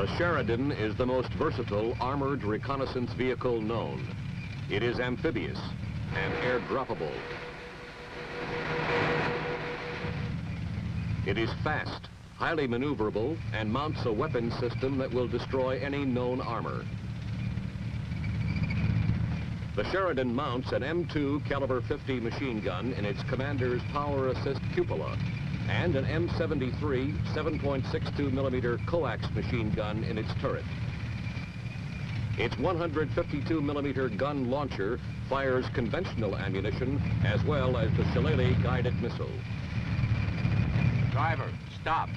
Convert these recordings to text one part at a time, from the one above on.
The Sheridan is the most versatile armored reconnaissance vehicle known. It is amphibious and air-droppable. It is fast, highly maneuverable, and mounts a weapon system that will destroy any known armor. The Sheridan mounts an M2 caliber 50 machine gun in its commander's power assist cupola and an M73 7.62 millimeter coax machine gun in its turret. Its 152 millimeter gun launcher fires conventional ammunition as well as the Shillelagh guided missile. Driver, stop.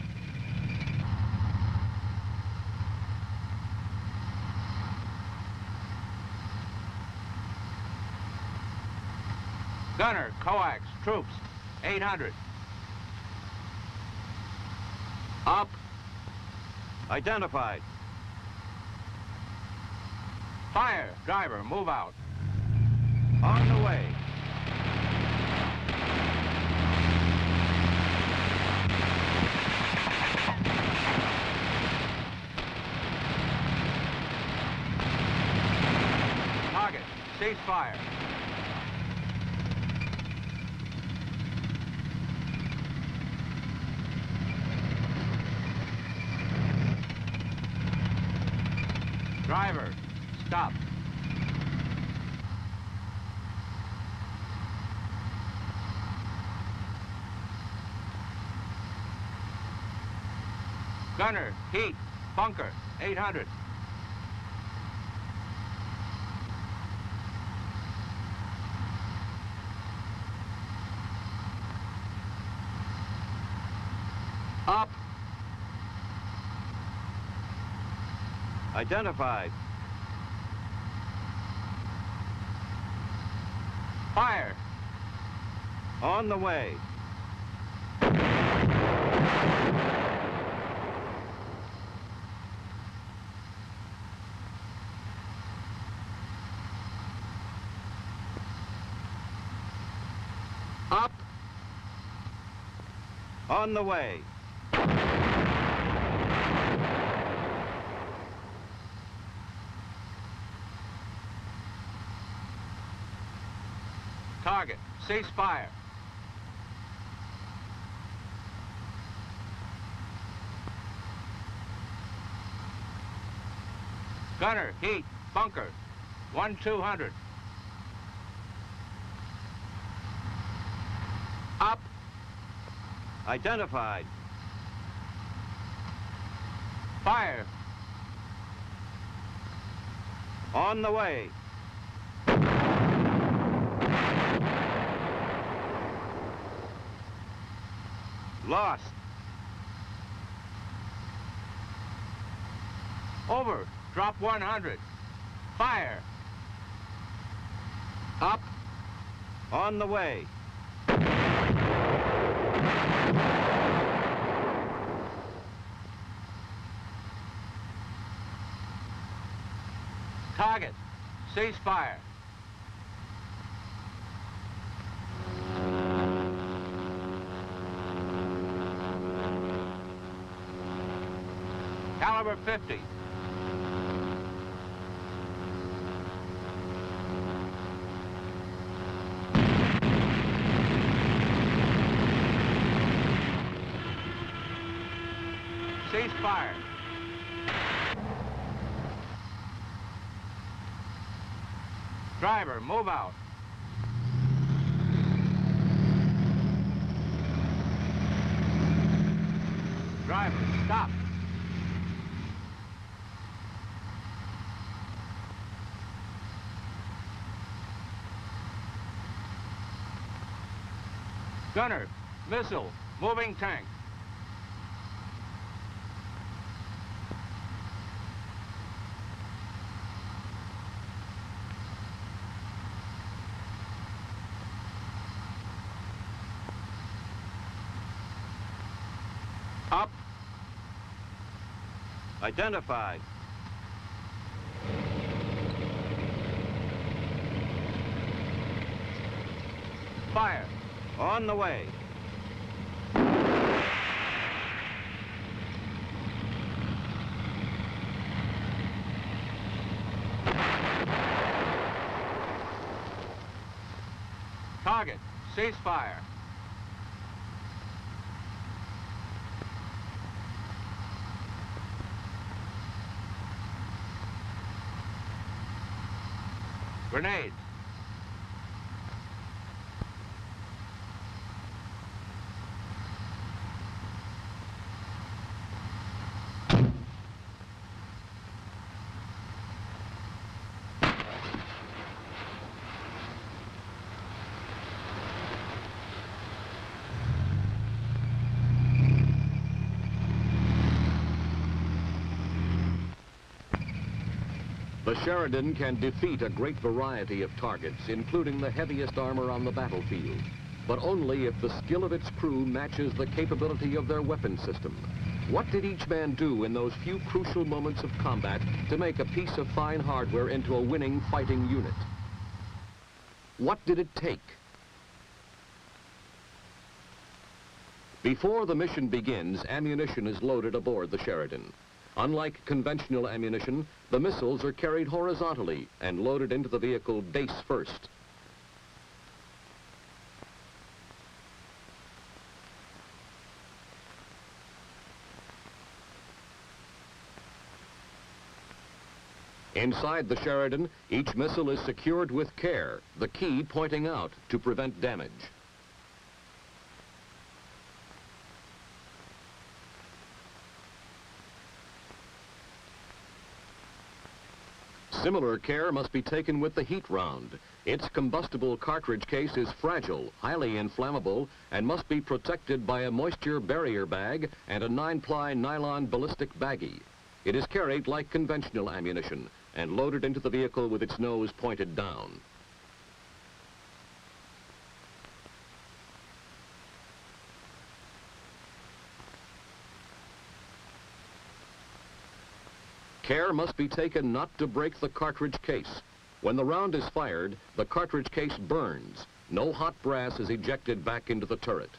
Gunner, coax, troops, 800. Up. Identified. Fire, driver, move out. On the way. Target, cease fire. Driver, stop. Gunner, heat, bunker, 800. Up. Identified. Fire. On the way. Up. On the way. Target, cease fire. Gunner, heat, bunker, 1-200. Up. Identified. Fire. On the way. Lost. Over, drop 100. Fire. Up. On the way. Target, cease fire. Caliber 50. Cease fire. Driver, move out. Driver, stop. Gunner, missile, moving tank. Up. Identified. Fire. On the way. Target, cease fire. Grenade. The Sheridan can defeat a great variety of targets, including the heaviest armor on the battlefield, but only if the skill of its crew matches the capability of their weapon system. What did each man do in those few crucial moments of combat to make a piece of fine hardware into a winning fighting unit? What did it take? Before the mission begins, ammunition is loaded aboard the Sheridan. Unlike conventional ammunition, the missiles are carried horizontally and loaded into the vehicle base first. Inside the Sheridan, each missile is secured with care, the key pointing out to prevent damage. Similar care must be taken with the heat round. Its combustible cartridge case is fragile, highly inflammable, and must be protected by a moisture barrier bag and a 9-ply nylon ballistic baggie. It is carried like conventional ammunition and loaded into the vehicle with its nose pointed down. Care must be taken not to break the cartridge case. When the round is fired, the cartridge case burns. No hot brass is ejected back into the turret.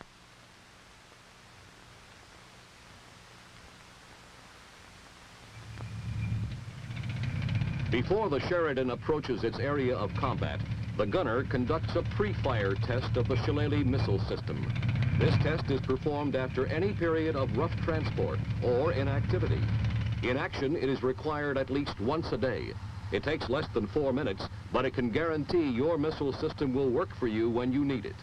Before the Sheridan approaches its area of combat, the gunner conducts a pre-fire test of the Shillelagh missile system. This test is performed after any period of rough transport or inactivity. In action, it is required at least once a day. It takes less than 4 minutes, but it can guarantee your missile system will work for you when you need it.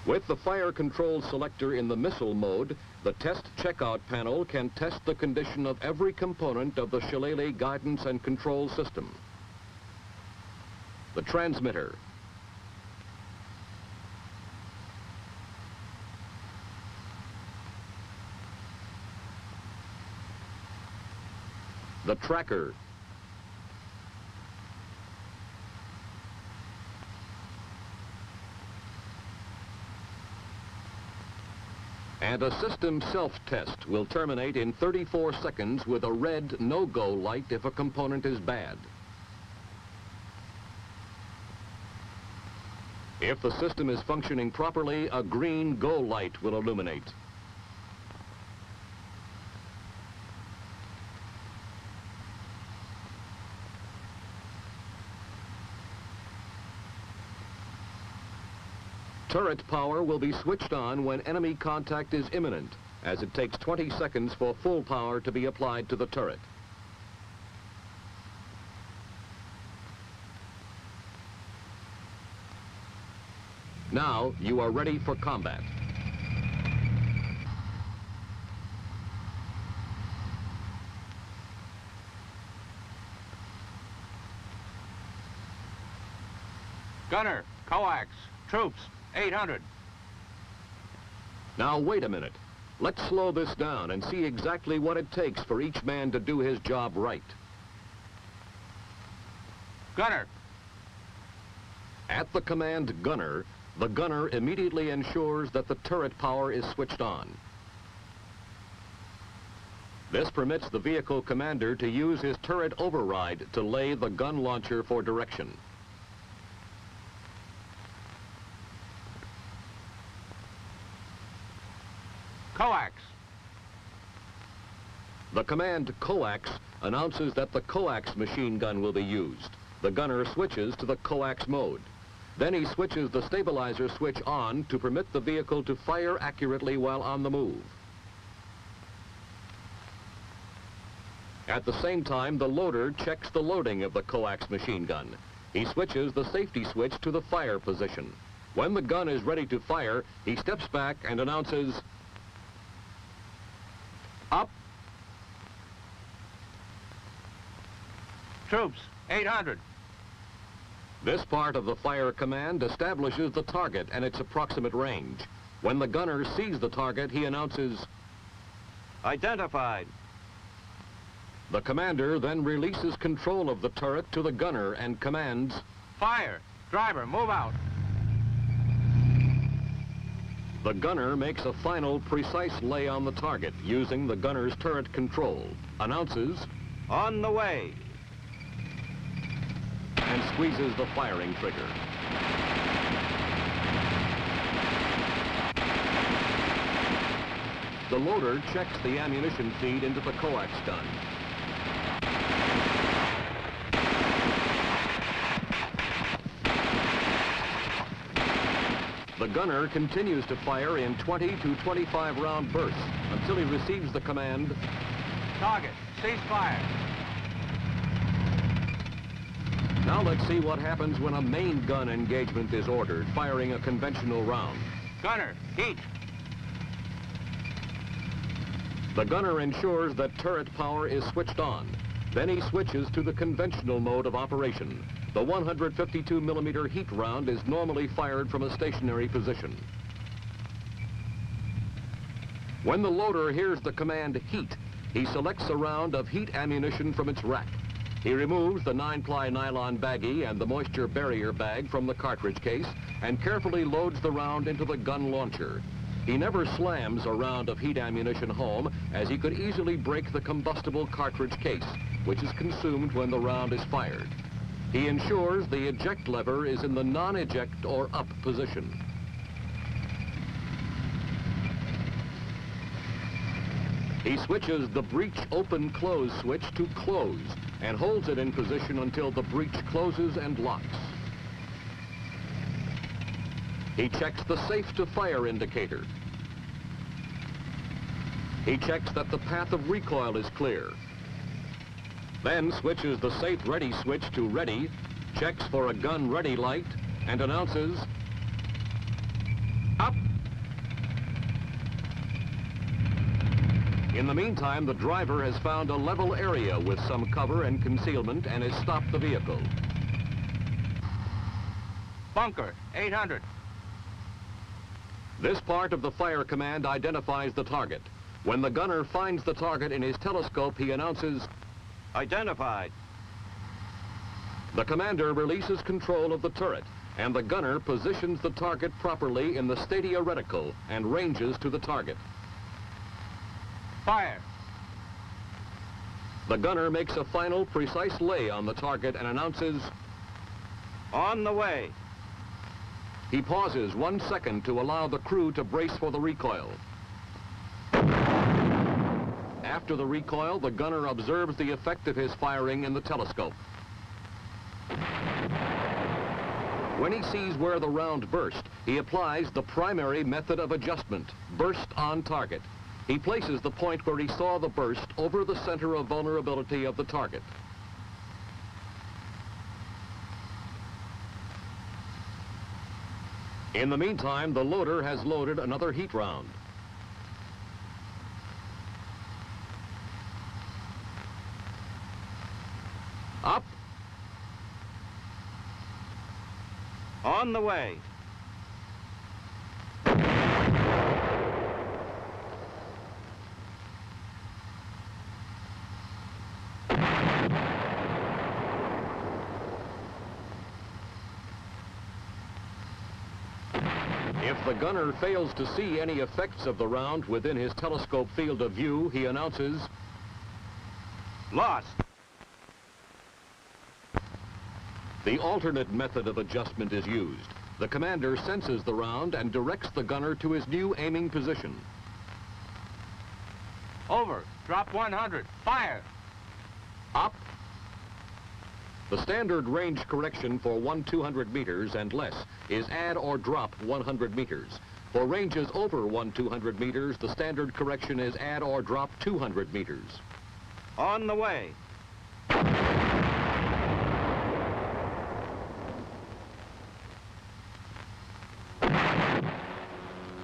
With the fire control selector in the missile mode, the test checkout panel can test the condition of every component of the Shillelagh guidance and control system. The transmitter, the tracker, and a system self-test will terminate in 34 seconds with a red no-go light if a component is bad. If the system is functioning properly, a green go light will illuminate. Turret power will be switched on when enemy contact is imminent, as it takes 20 seconds for full power to be applied to the turret. Now you are ready for combat. Gunner, coax, troops, 800. Now wait a minute. Let's slow this down and see exactly what it takes for each man to do his job right. Gunner. At the command gunner, the gunner immediately ensures that the turret power is switched on. This permits the vehicle commander to use his turret override to lay the gun launcher for direction. Coax. The command coax announces that the coax machine gun will be used. The gunner switches to the coax mode. Then he switches the stabilizer switch on to permit the vehicle to fire accurately while on the move. At the same time, the loader checks the loading of the coax machine gun. He switches the safety switch to the fire position. When the gun is ready to fire, he steps back and announces, Up. Troops, 800. This part of the fire command establishes the target and its approximate range. When the gunner sees the target, he announces, Identified. The commander then releases control of the turret to the gunner and commands, Fire. Driver, move out. The gunner makes a final precise lay on the target using the gunner's turret control, announces, On the way. and squeezes the firing trigger. The loader checks the ammunition feed into the coax gun. The gunner continues to fire in 20 to 25 round bursts until he receives the command, Target, cease fire. Now let's see what happens when a main gun engagement is ordered, firing a conventional round. Gunner, heat. The gunner ensures that turret power is switched on. Then he switches to the conventional mode of operation. The 152 millimeter heat round is normally fired from a stationary position. When the loader hears the command heat, he selects a round of heat ammunition from its rack. He removes the 9-ply nylon baggie and the moisture barrier bag from the cartridge case and carefully loads the round into the gun launcher. He never slams a round of heat ammunition home, as he could easily break the combustible cartridge case, which is consumed when the round is fired. He ensures the eject lever is in the non-eject or up position. He switches the breech open-close switch to close and holds it in position until the breech closes and locks. He checks the safe to fire indicator. He checks that the path of recoil is clear. Then switches the safe ready switch to ready, checks for a gun ready light, and announces, Up. In the meantime, the driver has found a level area with some cover and concealment and has stopped the vehicle. Bunker, 800. This part of the fire command identifies the target. When the gunner finds the target in his telescope, he announces, Identified. The commander releases control of the turret, and the gunner positions the target properly in the stadia reticle and ranges to the target. Fire. The gunner makes a final precise lay on the target and announces, On the way. He pauses 1 second to allow the crew to brace for the recoil. After the recoil, the gunner observes the effect of his firing in the telescope. When he sees where the round burst, he applies the primary method of adjustment, burst on target. He places the point where he saw the burst over the center of vulnerability of the target. In the meantime, the loader has loaded another heat round. Up. On the way. If the gunner fails to see any effects of the round within his telescope field of view, he announces, Lost. The alternate method of adjustment is used. The commander senses the round and directs the gunner to his new aiming position. Over. Drop 100. Fire. Up. The standard range correction for 1/200 meters and less is add or drop 100 meters. For ranges over 1/200 meters, the standard correction is add or drop 200 meters. On the way.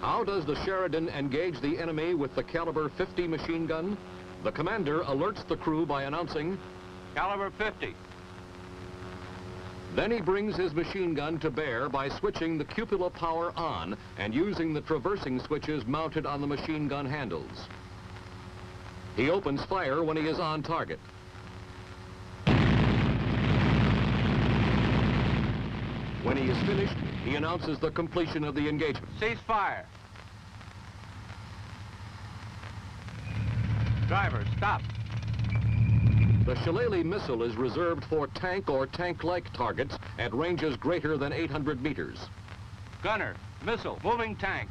How does the Sheridan engage the enemy with the caliber 50 machine gun? The commander alerts the crew by announcing, Caliber 50. then he brings his machine gun to bear by switching the cupola power on and using the traversing switches mounted on the machine gun handles. He opens fire when he is on target. When he is finished, he announces the completion of the engagement. Cease fire. Driver, stop. The Shillelagh missile is reserved for tank or tank-like targets at ranges greater than 800 meters. Gunner, missile, moving tank.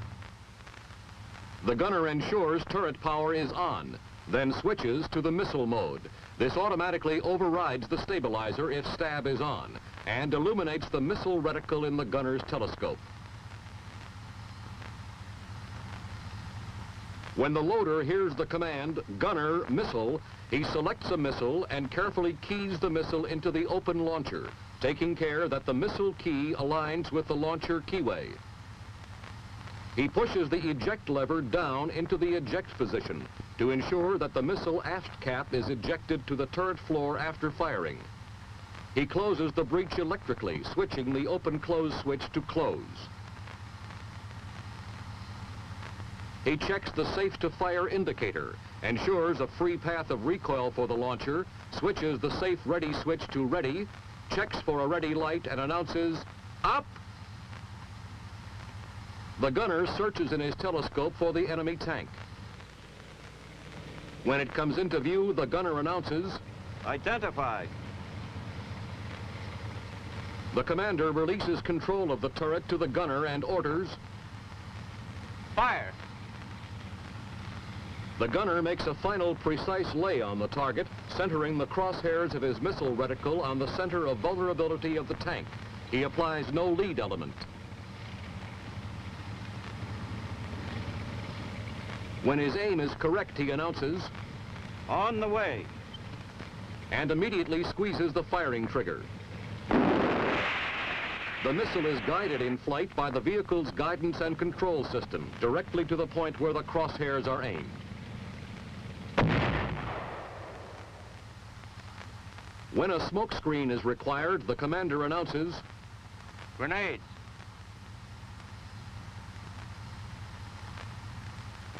The gunner ensures turret power is on, then switches to the missile mode. This automatically overrides the stabilizer if stab is on, and illuminates the missile reticle in the gunner's telescope. When the loader hears the command, gunner, missile, he selects a missile and carefully keys the missile into the open launcher, taking care that the missile key aligns with the launcher keyway. He pushes the eject lever down into the eject position to ensure that the missile aft cap is ejected to the turret floor after firing. He closes the breech electrically, switching the open-close switch to close. He checks the safe-to-fire indicator, ensures a free path of recoil for the launcher, switches the safe ready switch to ready, checks for a ready light, and announces, up! The gunner searches in his telescope for the enemy tank. When it comes into view, the gunner announces, Identified. the commander releases control of the turret to the gunner and orders, Fire. the gunner makes a final precise lay on the target, centering the crosshairs of his missile reticle on the center of vulnerability of the tank. He applies no lead element. When his aim is correct, he announces, On the way. and immediately squeezes the firing trigger. The missile is guided in flight by the vehicle's guidance and control system, directly to the point where the crosshairs are aimed. When a smoke screen is required, the commander announces, Grenades.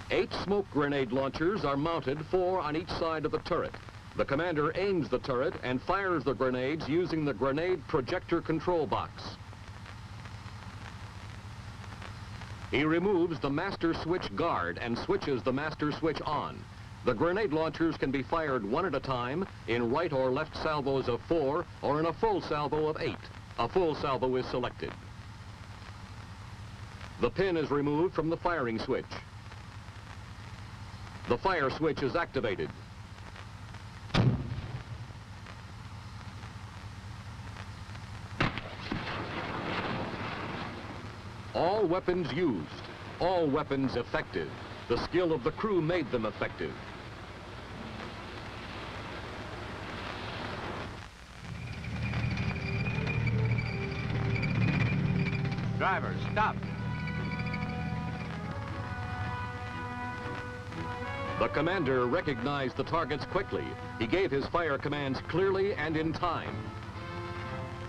8 smoke grenade launchers are mounted, 4 on each side of the turret. The commander aims the turret and fires the grenades using the grenade projector control box. He removes the master switch guard and switches the master switch on. The grenade launchers can be fired one at a time, in right or left salvos of 4, or in a full salvo of 8. A full salvo is selected. The pin is removed from the firing switch. The fire switch is activated. All weapons used, all weapons effective. The skill of the crew made them effective. Driver, stop. The commander recognized the targets quickly. He gave his fire commands clearly and in time.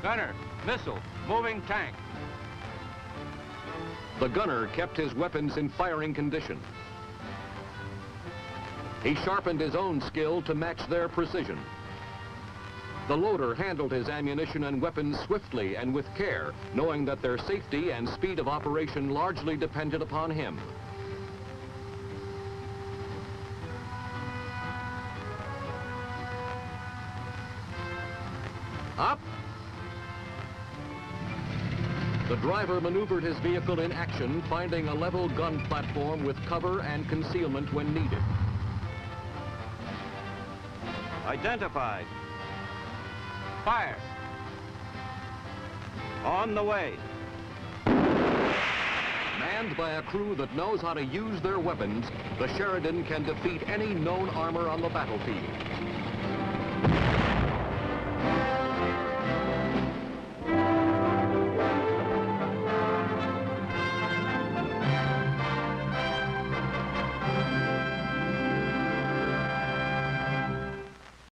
Gunner, missile, moving tank. The gunner kept his weapons in firing condition. He sharpened his own skill to match their precision. The loader handled his ammunition and weapons swiftly and with care, knowing that their safety and speed of operation largely depended upon him. Up! The driver maneuvered his vehicle in action, finding a level gun platform with cover and concealment when needed. Identified. Fire. On the way. Manned by a crew that knows how to use their weapons, the Sheridan can defeat any known armor on the battlefield.